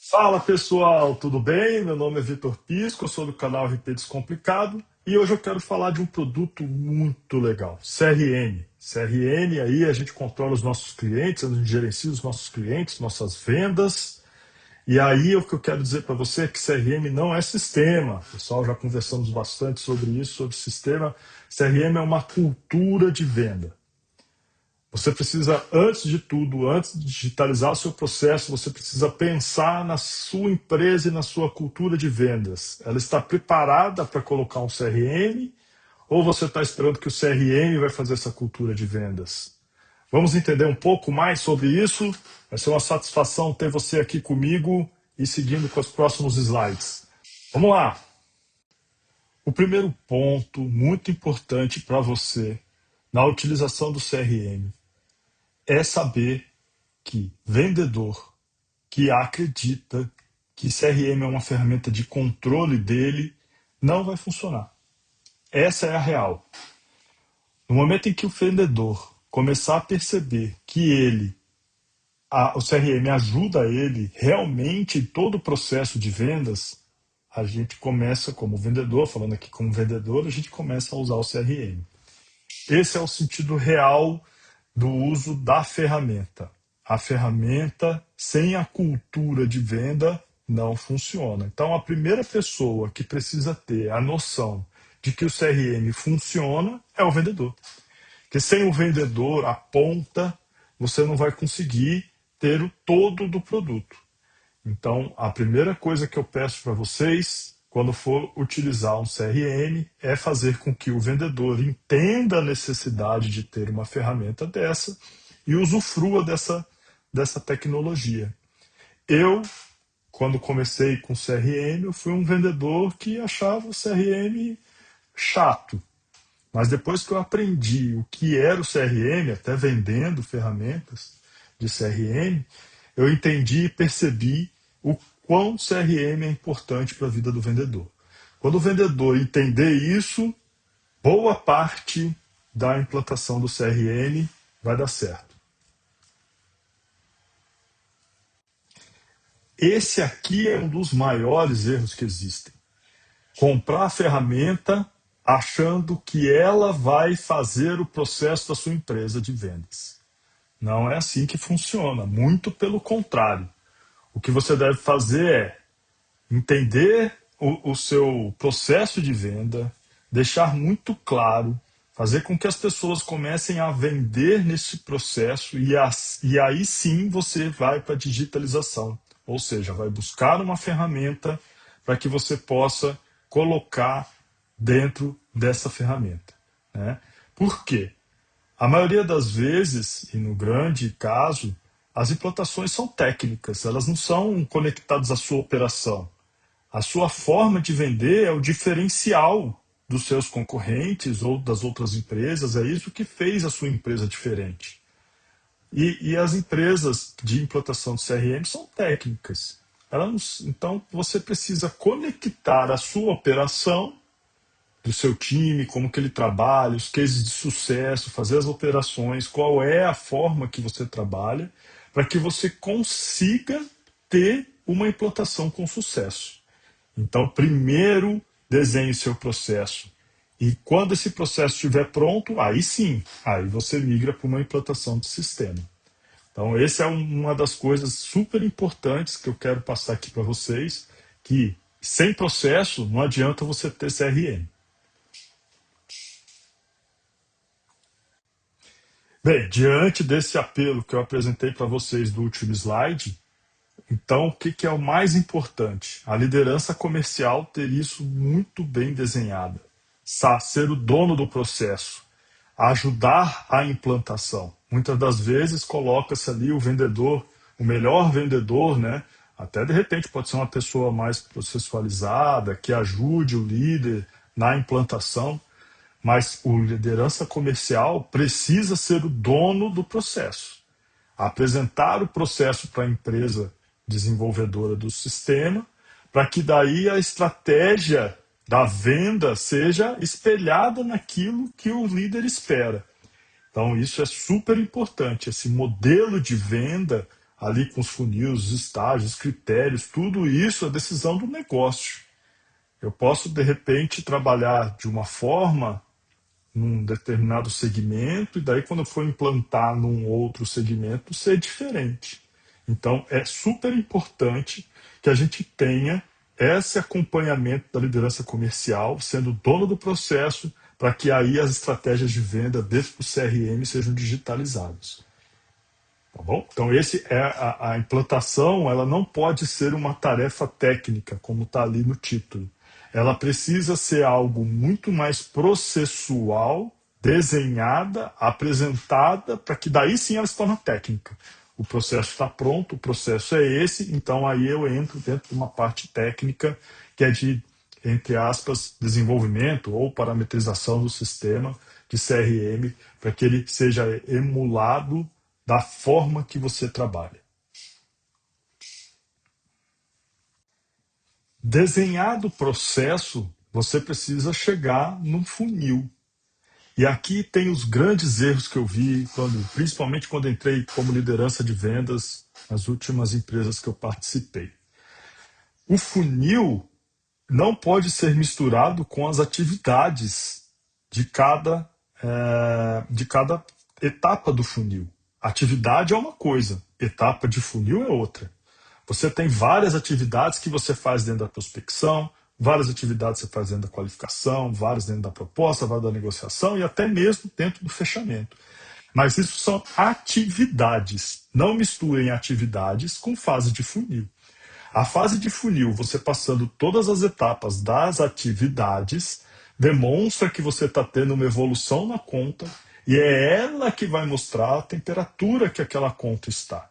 Fala pessoal, tudo bem? Meu nome é Vitor Pisco, eu sou do canal RP Descomplicado e hoje eu quero falar de um produto muito legal, CRM. CRM, aí a gente controla os nossos clientes, a gente gerencia os nossos clientes, nossas vendas. E aí o que eu quero dizer para você é que CRM não é sistema. Pessoal, já conversamos bastante sobre isso, sobre sistema. CRM é uma cultura de venda. Você precisa, antes de tudo, antes de digitalizar o seu processo, você precisa pensar na sua empresa e na sua cultura de vendas. Ela está preparada para colocar um CRM ou você está esperando que o CRM vai fazer essa cultura de vendas? Vamos entender um pouco mais sobre isso. Vai ser uma satisfação ter você aqui comigo e seguindo com os próximos slides. Vamos lá. O primeiro ponto muito importante para você na utilização do CRM é saber que vendedor que acredita que CRM é uma ferramenta de controle dele não vai funcionar. Essa é a real. No momento em que o vendedor começar a perceber que o CRM ajuda ele realmente em todo o processo de vendas, a gente começa como vendedor, falando aqui como vendedor, a gente começa a usar o CRM. Esse é o sentido real do uso da ferramenta. A ferramenta, sem a cultura de venda, não funciona. Então, a primeira pessoa que precisa ter a noção de que o CRM funciona é o vendedor. Porque sem o vendedor, a ponta, você não vai conseguir ter o todo do produto. Então, a primeira coisa que eu peço para vocês, quando for utilizar um CRM, é fazer com que o vendedor entenda a necessidade de ter uma ferramenta dessa e usufrua dessa tecnologia. Eu, quando comecei com CRM, eu fui um vendedor que achava o CRM chato. Mas depois que eu aprendi o que era o CRM, até vendendo ferramentas de CRM, eu entendi e percebi o quão CRM é importante para a vida do vendedor. Quando o vendedor entender isso, boa parte da implantação do CRM vai dar certo. Esse aqui é um dos maiores erros que existem. Comprar a ferramenta achando que ela vai fazer o processo da sua empresa de vendas. Não é assim que funciona, muito pelo contrário. O que você deve fazer é entender o seu processo de venda, deixar muito claro, fazer com que as pessoas comecem a vender nesse processo e aí sim você vai para a digitalização. Ou seja, vai buscar uma ferramenta para que você possa colocar dentro dessa ferramenta. Né? Por quê? A maioria das vezes, e no grande caso, as implantações são técnicas, elas não são conectadas à sua operação. A sua forma de vender é o diferencial dos seus concorrentes ou das outras empresas, é isso que fez a sua empresa diferente. E as empresas de implantação de CRM são técnicas. Então, você precisa conectar a sua operação do seu time, como que ele trabalha, os cases de sucesso, fazer as operações, qual é a forma que você trabalha, para que você consiga ter uma implantação com sucesso. Então, primeiro desenhe seu processo. E quando esse processo estiver pronto, aí sim, aí você migra para uma implantação de sistema. Então, essa é uma das coisas super importantes que eu quero passar aqui para vocês, que sem processo não adianta você ter CRM. Bem, diante desse apelo que eu apresentei para vocês do último slide, então o que é o mais importante? A liderança comercial ter isso muito bem desenhada, ser o dono do processo, ajudar a implantação. Muitas das vezes coloca-se ali o vendedor, o melhor vendedor, né? Até de repente pode ser uma pessoa mais processualizada, que ajude o líder na implantação, mas o liderança comercial precisa ser o dono do processo. Apresentar o processo para a empresa desenvolvedora do sistema, para que daí a estratégia da venda seja espelhada naquilo que o líder espera. Então, isso é super importante. Esse modelo de venda, ali com os funis, os estágios, os critérios, tudo isso é decisão do negócio. Eu posso, de repente, trabalhar de uma forma num determinado segmento, e daí, quando eu for implantar num outro segmento, ser diferente. Então, é super importante que a gente tenha esse acompanhamento da liderança comercial, sendo dono do processo, para que aí as estratégias de venda dentro do CRM sejam digitalizadas. Tá bom? Então, esse é a implantação, ela não pode ser uma tarefa técnica, como está ali no título. Ela precisa ser algo muito mais processual, desenhada, apresentada, para que daí sim ela se torne técnica. O processo está pronto, o processo é esse, então aí eu entro dentro de uma parte técnica que é de, entre aspas, desenvolvimento ou parametrização do sistema de CRM, para que ele seja emulado da forma que você trabalha. Desenhado o processo, você precisa chegar num funil. E aqui tem os grandes erros que eu vi, principalmente quando entrei como liderança de vendas nas últimas empresas que eu participei. O funil não pode ser misturado com as atividades de cada etapa do funil. Atividade é uma coisa, etapa de funil é outra. Você tem várias atividades que você faz dentro da prospecção, várias atividades que você faz dentro da qualificação, várias dentro da proposta, várias da negociação e até mesmo dentro do fechamento. Mas isso são atividades. Não misturem atividades com fase de funil. A fase de funil, você passando todas as etapas das atividades, demonstra que você está tendo uma evolução na conta e é ela que vai mostrar a temperatura que aquela conta está.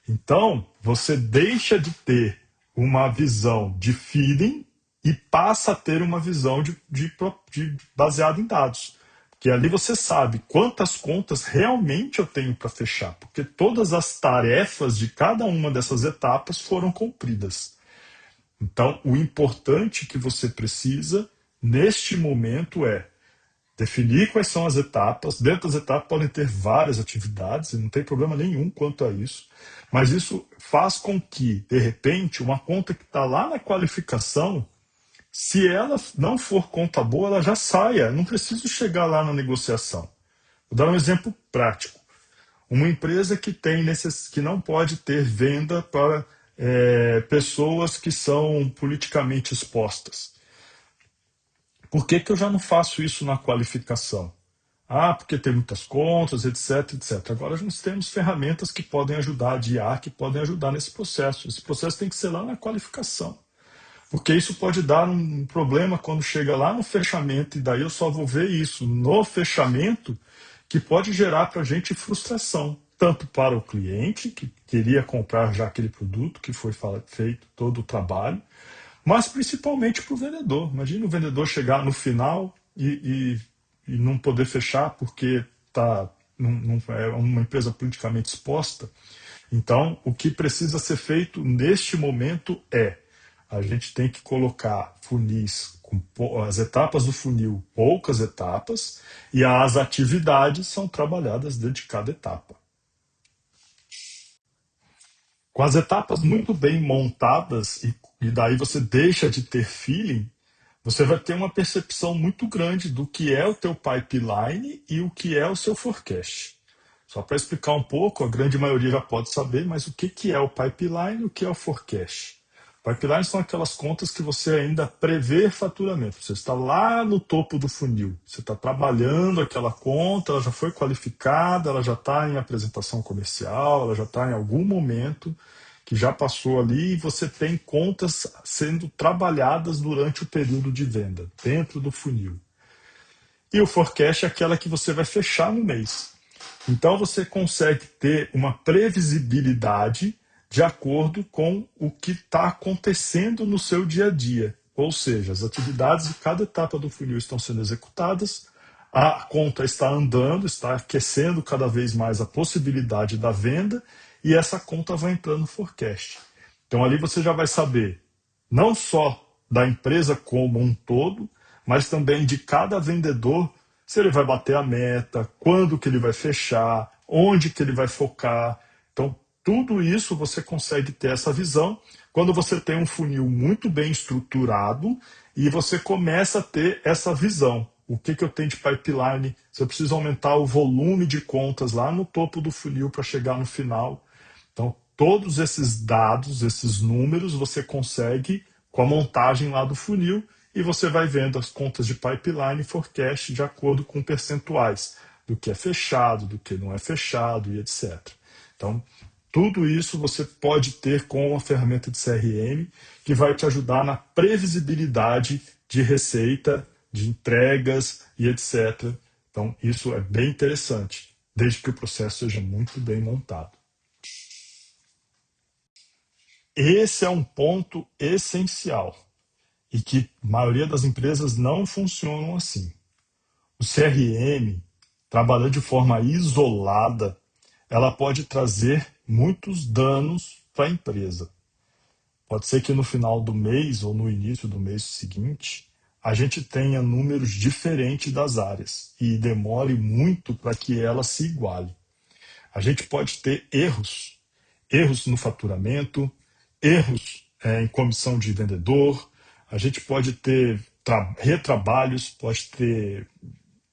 Então, você deixa de ter uma visão de feeling e passa a ter uma visão baseada em dados. Porque ali você sabe quantas contas realmente eu tenho para fechar, porque todas as tarefas de cada uma dessas etapas foram cumpridas. Então, o importante que você precisa neste momento é definir quais são as etapas. Dentro das etapas podem ter várias atividades, e não tem problema nenhum quanto a isso. Mas isso faz com que, de repente, uma conta que está lá na qualificação, se ela não for conta boa, ela já saia. Não preciso chegar lá na negociação. Vou dar um exemplo prático. Uma empresa que não pode ter venda para pessoas que são politicamente expostas. Por que eu já não faço isso na qualificação? Ah, porque tem muitas contas, etc, etc. Agora nós temos ferramentas que podem ajudar, de IA, que podem ajudar nesse processo. Esse processo tem que ser lá na qualificação. Porque isso pode dar um problema quando chega lá no fechamento, e daí eu só vou ver isso no fechamento, que pode gerar para a gente frustração. Tanto para o cliente, que queria comprar já aquele produto, que foi feito todo o trabalho, mas principalmente para o vendedor. Imagina o vendedor chegar no final e não poder fechar porque é uma empresa politicamente exposta. Então, o que precisa ser feito neste momento é a gente tem que colocar funis com as etapas do funil, poucas etapas, e as atividades são trabalhadas dentro de cada etapa. Com as etapas muito bem montadas, e daí você deixa de ter feeling, você vai ter uma percepção muito grande do que é o teu pipeline e o que é o seu forecast. Só para explicar um pouco, a grande maioria já pode saber, mas o que é o pipeline e o que é o forecast? Pipeline são aquelas contas que você ainda prevê faturamento. Você está lá no topo do funil. Você está trabalhando aquela conta, ela já foi qualificada, ela já está em apresentação comercial, ela já está em algum momento que já passou ali e você tem contas sendo trabalhadas durante o período de venda, dentro do funil. E o forecast é aquela que você vai fechar no mês. Então você consegue ter uma previsibilidade de acordo com o que está acontecendo no seu dia a dia. Ou seja, as atividades de cada etapa do funil estão sendo executadas, a conta está andando, está aquecendo cada vez mais a possibilidade da venda e essa conta vai entrando no forecast. Então ali você já vai saber não só da empresa como um todo, mas também de cada vendedor, se ele vai bater a meta, quando que ele vai fechar, onde que ele vai focar. Então, tudo isso você consegue ter essa visão quando você tem um funil muito bem estruturado e você começa a ter essa visão. O que, que eu tenho de pipeline? Se eu preciso aumentar o volume de contas lá no topo do funil para chegar no final. Então, todos esses dados, esses números, você consegue com a montagem lá do funil e você vai vendo as contas de pipeline e forecast de acordo com percentuais do que é fechado, do que não é fechado e etc. Então, tudo isso você pode ter com a ferramenta de CRM, que vai te ajudar na previsibilidade de receita, de entregas e etc. Então, isso é bem interessante, desde que o processo seja muito bem montado. Esse é um ponto essencial e que a maioria das empresas não funcionam assim. O CRM, trabalhando de forma isolada, ela pode trazer muitos danos para a empresa. Pode ser que no final do mês ou no início do mês seguinte, a gente tenha números diferentes das áreas e demore muito para que ela se iguale. A gente pode ter erros no faturamento, erros em comissão de vendedor, a gente pode ter retrabalhos, pode ter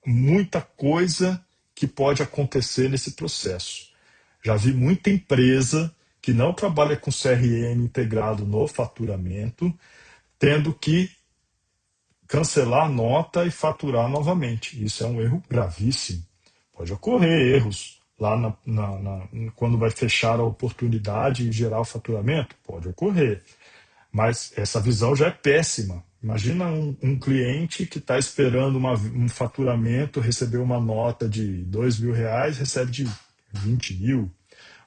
muita coisa que pode acontecer nesse processo. Já vi muita empresa que não trabalha com CRM integrado no faturamento, tendo que cancelar a nota e faturar novamente. Isso é um erro gravíssimo. Pode ocorrer erros lá quando vai fechar a oportunidade e gerar o faturamento? Pode ocorrer. Mas essa visão já é péssima. Imagina um cliente que está esperando um faturamento, recebeu uma nota de R$ 2.000, recebe de 20 mil,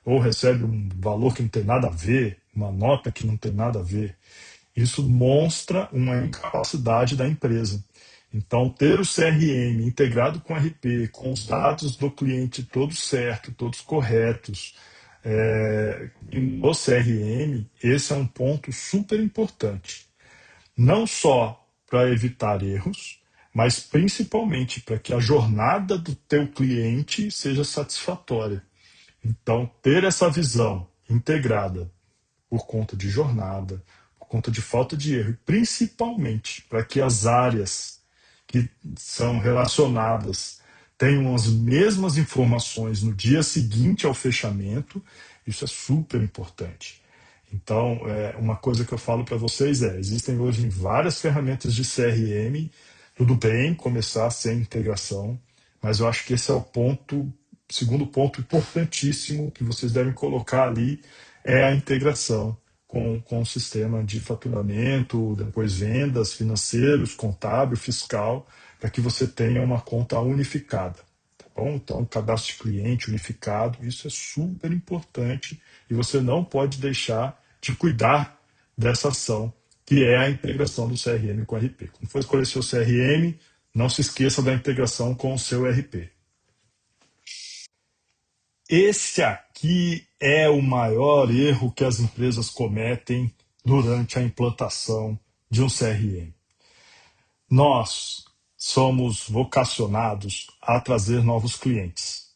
ou recebe um valor que não tem nada a ver, uma nota que não tem nada a ver. Isso mostra uma incapacidade da empresa. Então, ter o CRM integrado com o RP, com os dados do cliente todos certos, todos corretos, no CRM, esse é um ponto super importante. Não só para evitar erros, mas principalmente para que a jornada do teu cliente seja satisfatória. Então, ter essa visão integrada por conta de jornada, por conta de falta de erro, e principalmente para que as áreas que são relacionadas tenham as mesmas informações no dia seguinte ao fechamento, isso é super importante. Então, uma coisa que eu falo para vocês existem hoje várias ferramentas de CRM, tudo bem começar sem integração, mas eu acho que esse é o segundo ponto importantíssimo que vocês devem colocar ali, é a integração com o sistema de faturamento, depois vendas, financeiros, contábil, fiscal, para que você tenha uma conta unificada. Tá bom? Então, cadastro de cliente unificado, isso é super importante e você não pode deixar de cuidar dessa ação, que é a integração do CRM com o RP. Quando for escolher seu CRM, não se esqueça da integração com o seu RP. Esse aqui é o maior erro que as empresas cometem durante a implantação de um CRM. Nós somos vocacionados a trazer novos clientes,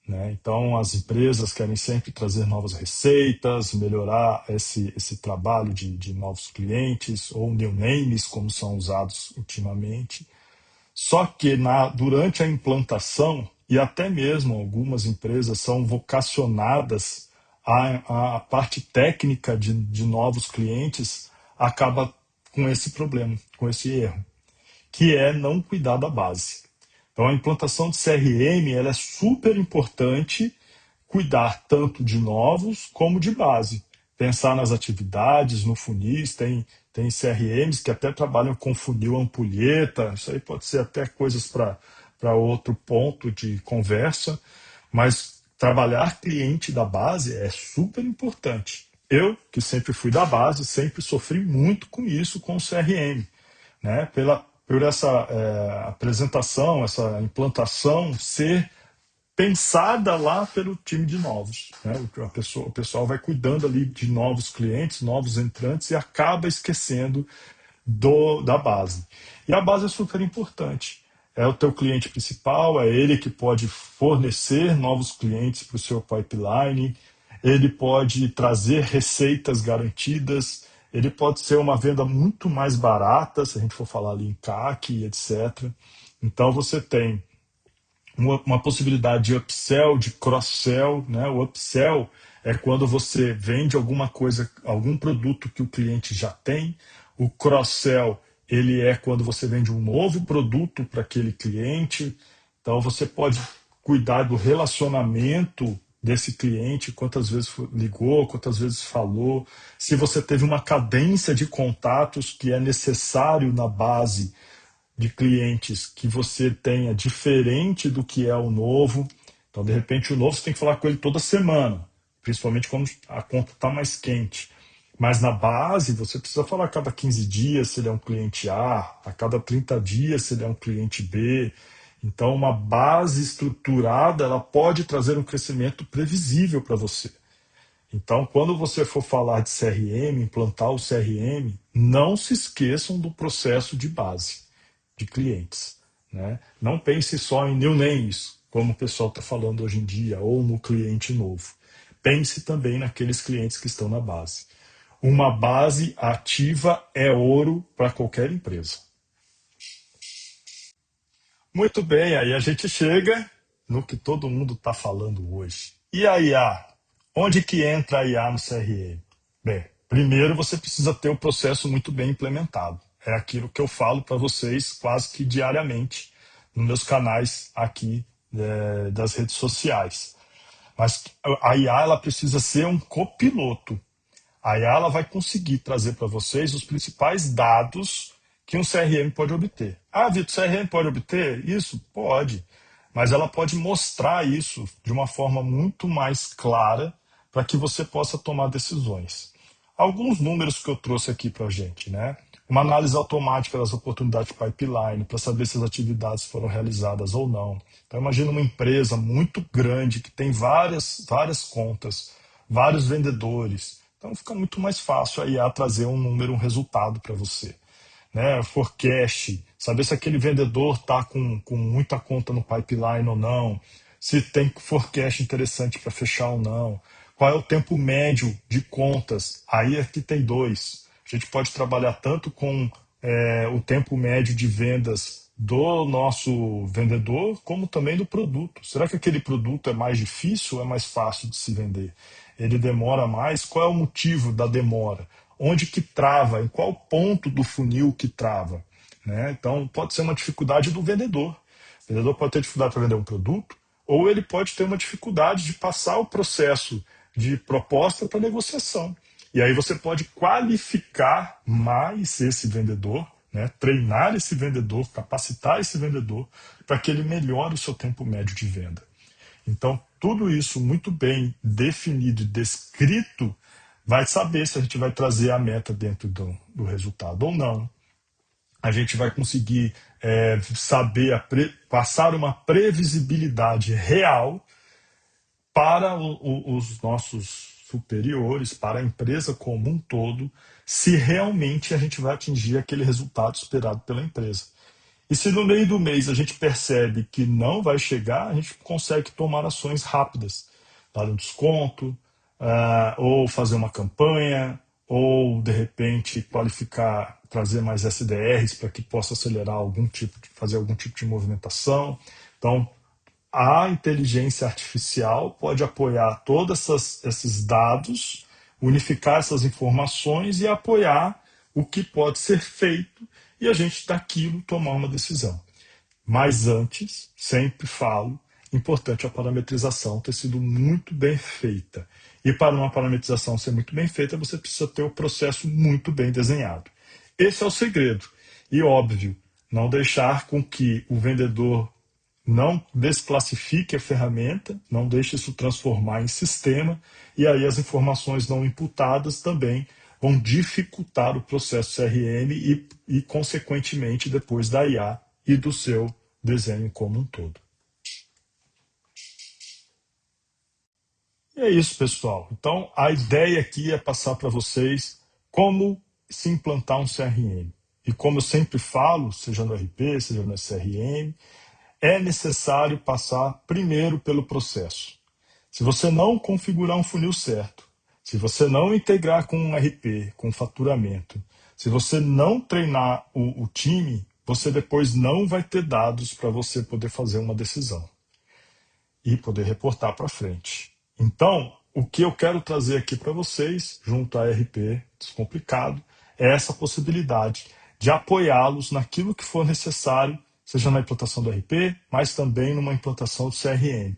né? Então, as empresas querem sempre trazer novas receitas, melhorar esse trabalho de novos clientes, ou new names, como são usados ultimamente. Só que durante a implantação, e até mesmo algumas empresas são vocacionadas à parte técnica de novos clientes, acaba com esse problema, com esse erro, que é não cuidar da base. Então, a implantação de CRM ela é super importante, cuidar tanto de novos como de base. Pensar nas atividades, no funis, tem CRMs que até trabalham com funil ampulheta, isso aí pode ser até coisas para outro ponto de conversa, mas trabalhar cliente da base é super importante. Eu, que sempre fui da base, sempre sofri muito com isso, com o CRM, né? Por essa apresentação, essa implantação ser pensada lá pelo time de novos, né? O pessoal vai cuidando ali de novos clientes, novos entrantes e acaba esquecendo da base. E a base é super importante. É o teu cliente principal, é ele que pode fornecer novos clientes para o seu pipeline, ele pode trazer receitas garantidas, ele pode ser uma venda muito mais barata, se a gente for falar ali em CAC, etc. Então você tem uma possibilidade de upsell, de cross-sell, né? O upsell é quando você vende alguma coisa, algum produto que o cliente já tem. O cross-sell, ele é quando você vende um novo produto para aquele cliente. Então você pode cuidar do relacionamento desse cliente, quantas vezes ligou, quantas vezes falou, se você teve uma cadência de contatos que é necessário na base de clientes que você tenha diferente do que é o novo. Então, de repente, o novo você tem que falar com ele toda semana, principalmente quando a conta está mais quente. Mas na base, você precisa falar a cada 15 dias se ele é um cliente A, a cada 30 dias se ele é um cliente B. Então, uma base estruturada, ela pode trazer um crescimento previsível para você. Então, quando você for falar de CRM, implantar o CRM, não se esqueçam do processo de base de clientes, né? Não pense só em new names, como o pessoal está falando hoje em dia, ou no cliente novo. Pense também naqueles clientes que estão na base. Uma base ativa é ouro para qualquer empresa. Muito bem, aí a gente chega no que todo mundo está falando hoje. E a IA? Onde que entra a IA no CRM? Bem, primeiro você precisa ter o processo muito bem implementado. É aquilo que eu falo para vocês quase que diariamente nos meus canais aqui das redes sociais. Mas a IA ela precisa ser um copiloto. A IA ela vai conseguir trazer para vocês os principais dados que um CRM pode obter. Ah, Vitor, CRM pode obter isso? Pode. Mas ela pode mostrar isso de uma forma muito mais clara para que você possa tomar decisões. Alguns números que eu trouxe aqui para a gente, né? Uma análise automática das oportunidades de pipeline para saber se as atividades foram realizadas ou não. Então, imagina uma empresa muito grande que tem várias contas, vários vendedores. Então, fica muito mais fácil a IA trazer um número, um resultado para você, né? Forecast, saber se aquele vendedor está com muita conta no pipeline ou não, se tem forecast interessante para fechar ou não, qual é o tempo médio de contas. Aí aqui tem dois. A gente pode trabalhar tanto com o tempo médio de vendas do nosso vendedor, como também do produto. Será que aquele produto é mais difícil ou é mais fácil de se vender? Ele demora mais? Qual é o motivo da demora? Onde que trava? Em qual ponto do funil que trava? Né? Então, pode ser uma dificuldade do vendedor. O vendedor pode ter dificuldade para vender um produto, ou ele pode ter uma dificuldade de passar o processo de proposta para negociação. E aí você pode qualificar mais esse vendedor, né? Treinar esse vendedor, capacitar esse vendedor para que ele melhore o seu tempo médio de venda. Então, tudo isso muito bem definido e descrito vai saber se a gente vai trazer a meta dentro do resultado ou não. A gente vai conseguir saber, passar uma previsibilidade real para os nossos superiores, para a empresa como um todo, se realmente a gente vai atingir aquele resultado esperado pela empresa. E se no meio do mês a gente percebe que não vai chegar, a gente consegue tomar ações rápidas, dar um desconto, ou fazer uma campanha, ou de repente qualificar, trazer mais SDRs para que possa acelerar fazer algum tipo de movimentação. Então, a inteligência artificial pode apoiar todos esses dados, unificar essas informações e apoiar o que pode ser feito e a gente daquilo tomar uma decisão. Mas antes, sempre falo, importante a parametrização ter sido muito bem feita. E para uma parametrização ser muito bem feita, você precisa ter o processo muito bem desenhado. Esse é o segredo. E óbvio, não deixar com que o vendedor não desclassifique a ferramenta, não deixe isso transformar em sistema, e aí as informações não imputadas também vão dificultar o processo CRM e consequentemente, depois da IA e do seu desenho como um todo. E é isso, pessoal. Então, a ideia aqui é passar para vocês como se implantar um CRM. E como eu sempre falo, seja no RP, seja no CRM, é necessário passar primeiro pelo processo. Se você não configurar um funil certo, se você não integrar com um RP, com faturamento, se você não treinar o time, você depois não vai ter dados para você poder fazer uma decisão e poder reportar para frente. Então, o que eu quero trazer aqui para vocês, junto à RP Descomplicado, é essa possibilidade de apoiá-los naquilo que for necessário, seja na implantação do RP, mas também numa implantação do CRM.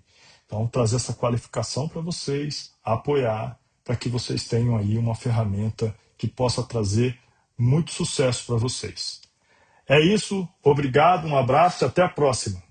Então, trazer essa qualificação para vocês, apoiar, para que vocês tenham aí uma ferramenta que possa trazer muito sucesso para vocês. É isso, obrigado, um abraço e até a próxima.